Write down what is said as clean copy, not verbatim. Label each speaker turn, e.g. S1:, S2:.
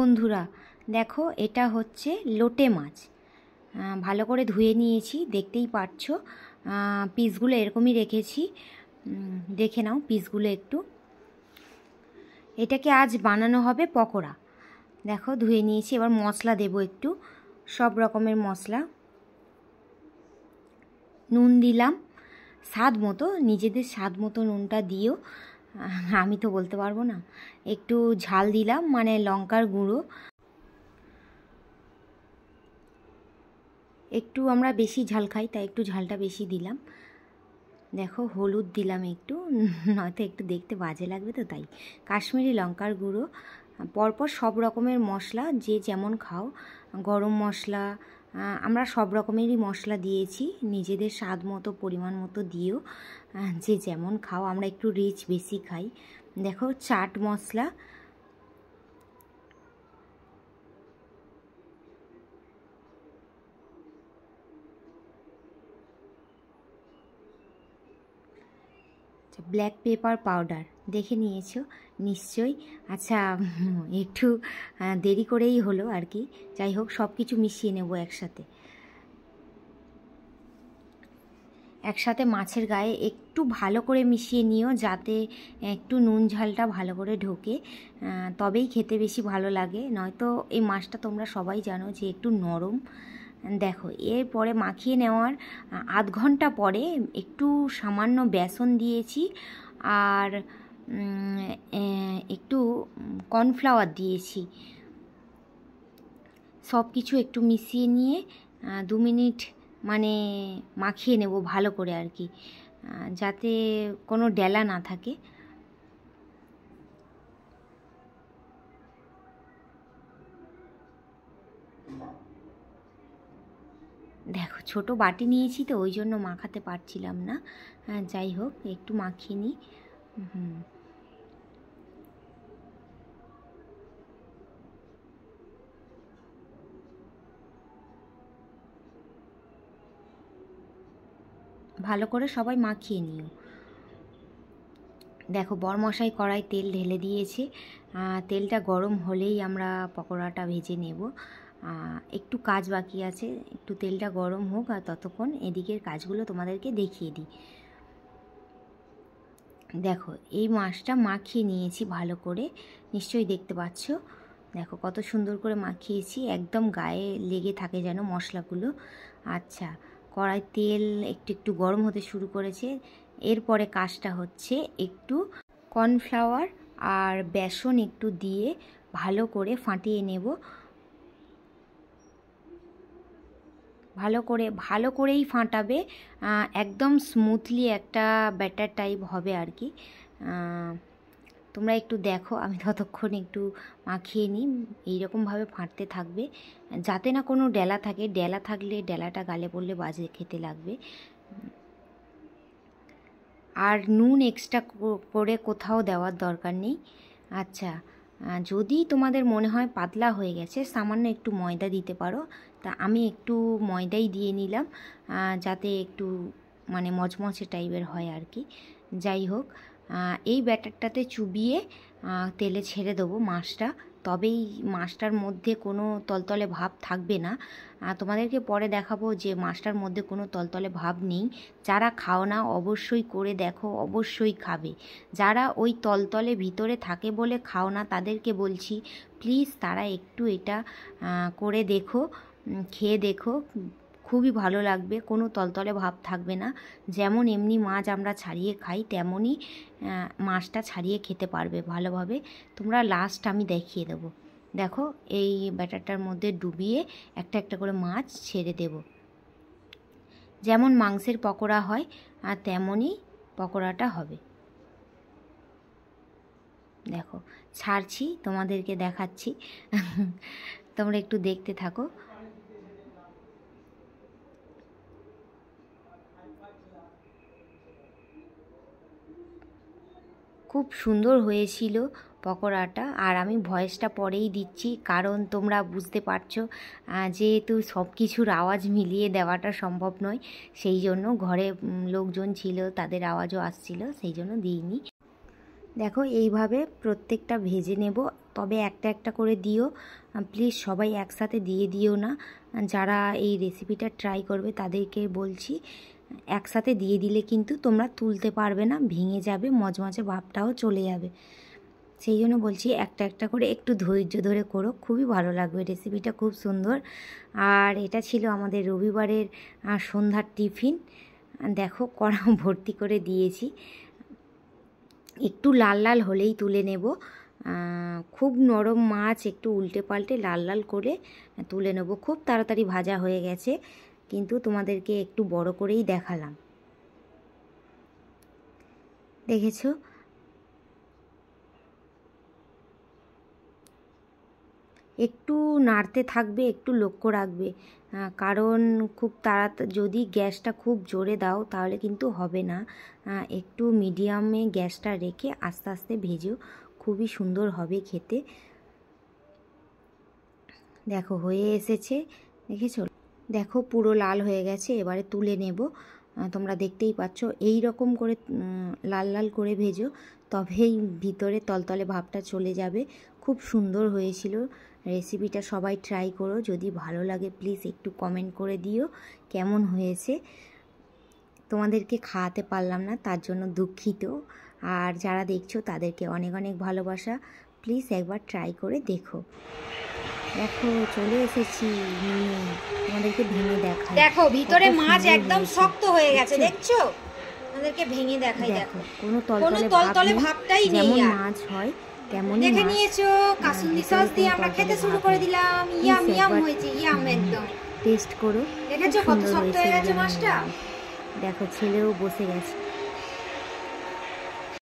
S1: বন্ধুরা, দেখো এটা হচ্ছে লোটে মাছ। ভালো করে ধুয়ে নিয়েছি, দেখতেই পাচ্ছ। পিসগুলো এরকমই রেখেছি, দেখে নাও পিসগুলো একটু। এটাকে আজ বানানো হবে পকোড়া। দেখো ধুয়ে নিয়েছি, এবার মশলা দেব একটু, সব রকমের মশলা। নুন দিলাম স্বাদ মতো, নিজেদের স্বাদ মতো নুনটা দিও, আমি তো বলতে পারবো না। একটু ঝাল দিলাম, মানে লঙ্কার গুঁড়ো। একটু আমরা বেশি ঝাল খাই, তাই একটু ঝালটা বেশি দিলাম। দেখো হলুদ দিলাম একটু, নয়তো একটু দেখতে বাজে লাগবে, তো তাই কাশ্মীরি লঙ্কার গুঁড়ো। পরপর সব রকমের মশলা যে যেমন খাও, গরম মশলা, আমরা সব রকমেরই মশলা দিয়েছি, নিজেদের স্বাদ মতো পরিমাণ মতো দিও, যে যেমন খাও। আমরা একটু রিচ বেশি খাই। দেখো chaat masala, black pepper powder দেখে নিয়েছো নিশ্চয়ই। আচ্ছা, একটু দেরি করেই হলো আর কি। যাই হোক, সব কিছু মিশিয়ে নেব একসাথে। একসাথে মাছের গায়ে একটু ভালো করে মিশিয়ে নিও, যাতে একটু নুন ঝালটা ভালো করে ঢোকে, তবেই খেতে বেশি ভালো লাগে। নয়তো এই মাছটা তোমরা সবাই জানো যে একটু নরম। দেখো এরপরে মাখিয়ে নেওয়ার আধ ঘন্টা পরে একটু সামান্য বেসন দিয়েছি, আর একটু কর্নফ্লাওয়ার দিয়েছি। সব কিছু একটু মিশিয়ে নিয়ে 2 মিনিট মানে মাখিয়ে নেব ভালো করে আর কি, যাতে কোনো ডেলা না থাকে। দেখো ছোট বাটি নিয়েছি তো ওই জন্য মাখাতে পারছিলাম না। যাই হোক, একটু মাখিয়ে নিই। ভালো করে সবাই মাখিয়ে নিও। দেখো বরমশাই কড়াই তেল ঢেলে দিয়েছে, তেলটা গরম হলেই আমরা পকোড়াটা ভেজে নেব। একটু কাজ বাকি আছে, একটু তেলটা গরম হোক, আর ততক্ষণ এদিকের কাজগুলো তোমাদেরকে দেখিয়ে দিই। দেখো এই মাছটা মাখিয়ে নিয়েছি ভালো করে, নিশ্চয়ই দেখতে পাচ্ছ। দেখো কত সুন্দর করে মাখিয়েছি, একদম গায়ে লেগে থাকে যেন মশলাগুলো। আচ্ছা, কড়াই তেল একটু একটু গরম হতে শুরু করেছে। এরপরে কাজটা হচ্ছে একটু কর্নফ্লাওয়ার আর বেসন একটু দিয়ে ভালো করে ফাটিয়ে নেব। ভালো করেই ফাটাবে, একদম স্মুথলি একটা ব্যাটার টাইপ হবে আর কি। তোমরা একটু দেখো, আমি ততক্ষণ একটু মাখিয়ে নিই। এইরকমভাবে ফাটতে থাকবে, যাতে না কোনো ডেলা থাকে। ডেলা থাকলে ডেলাটা গালে পড়লে বাজে খেতে লাগবে। আর নুন এক্সট্রা করে কোথাও দেওয়ার দরকার নেই। আচ্ছা, যদি তোমাদের মনে হয় পাতলা হয়ে গেছে, সামান্য একটু ময়দা দিতে পারো। তা আমি একটু ময়দাই দিয়ে নিলাম, যাতে একটু মানে মচমচে টাইপের হয় আর কি। যাই হোক, এই ব্যাটারটাতে চুবিয়ে তেলে ছেড়ে দেবো মাছটা, তবেই মাছটার মধ্যে কোনো তলতলে ভাব থাকবে না। তোমাদেরকে পরে দেখাবো যে মাছটার মধ্যে কোনো তলতলে ভাব নেই। যারা খাও না অবশ্যই করে দেখো, অবশ্যই খাবে। যারা ওই তলতলে ভিতরে থাকে বলে খাও না, তাদেরকে বলছি প্লিজ তারা একটু এটা করে দেখো, খেয়ে দেখো, খুবই ভালো লাগবে। কোনো তলতলে ভাব থাকবে না। যেমন এমনি মাছ আমরা ছাড়িয়ে খাই, তেমনই মাছটা ছাড়িয়ে খেতে পারবে ভালোভাবে। তোমরা লাস্ট আমি দেখিয়ে দেবো। দেখো এই ব্যাটারটার মধ্যে ডুবিয়ে একটা একটা করে মাছ ছেড়ে দেব। যেমন মাংসের পকোড়া হয় আর তেমনই পকোড়াটা হবে। দেখো ছাড়ছি, তোমাদেরকে দেখাচ্ছি, তোমরা একটু দেখতে থাকো। খুব সুন্দর হয়েছিল পকোড়াটা। আর আমি ভয়েসটা পরেই দিচ্ছি, কারণ তোমরা বুঝতে পারছো, যেহেতু সব কিছুর আওয়াজ মিলিয়ে দেওয়াটা সম্ভব নয়, সেই জন্য ঘরে লোকজন ছিল, তাদের আওয়াজও আসছিল, সেই জন্য দিইনি। দেখো এইভাবে প্রত্যেকটা ভেজে নেব, তবে একটা একটা করে দিও প্লিজ, সবাই একসাথে দিয়ে দিও না। যারা এই রেসিপিটা ট্রাই করবে তাদেরকে বলছি, একসাথে দিয়ে দিলে কিন্তু তোমরা তুলতে পারবে না, ভেঙে যাবে, মজমজে ভাবটাও চলে যাবে। সেই জন্য বলছি একটা একটা করে একটু ধৈর্য ধরে করো, খুবই ভালো লাগবে, রেসিপিটা খুব সুন্দর। আর এটা ছিল আমাদের রবিবারের সন্ধ্যার টিফিন। দেখো কড়া ভর্তি করে দিয়েছি, একটু লাল লাল হলেই তুলে নেব। খুব নরম মাছ, একটু উল্টে পাল্টে লাল লাল করে তুলে নেব। খুব তাড়াতাড়ি ভাজা হয়ে গেছে, কিন্তু তোমাদেরকে একটু বড় করেই দেখালাম। দেখেছো? একটু নাড়তে থাকবে, একটু লক্ষ্য রাখবে, কারণ খুব যদি গ্যাসটা খুব জোরে দাও তাহলে কিন্তু হবে না। একটু মিডিয়ামে গ্যাসটা রেখে আস্তে আস্তে ভেজো, খুবই সুন্দর হবে খেতে। দেখো হয়ে এসেছে, দেখেছো? দেখো পুরো লাল হয়ে গেছে, এবারে তুলে নেব। তোমরা দেখতেই পাচ্ছ, এই রকম করে লাল লাল করে ভেজো, তবেই ভিতরে তলতলে ভাবটা চলে যাবে। খুব সুন্দর হয়েছিল রেসিপিটা, সবাই ট্রাই করো। যদি ভালো লাগে প্লিজ একটু কমেন্ট করে দিও কেমন হয়েছে। তোমাদেরকে খাওয়াতে পারলাম না, তার জন্য দুঃখিত। আর যারা দেখছো তাদেরকে অনেক অনেক ভালোবাসা, প্লিজ একবার ট্রাই করে দেখো। দেখো চলে এসেছি নিয়ে, তোমাদেরকে ভেঙে দেখাই।
S2: দেখো ভিতরে মাছ একদম শক্ত হয়ে গেছে, দেখছো? তোমাদেরকে ভেঙে দেখাই। দেখো
S1: কোনো
S2: তলতলে ভাবটাই নেই।
S1: যেমন মাছ হয় তেমনই
S2: দেখে নিয়েছো? কাসুন্দি সস দিয়ে আমরা খেতে শুরু করে দিলাম। ইয়াম ইয়াম হয়েছে, ইয়াম একদম।
S1: টেস্ট করো,
S2: দেখেছো কত শক্ত হয়ে গেছে মাছটা?
S1: দেখো ছেলেও বসে গেছে।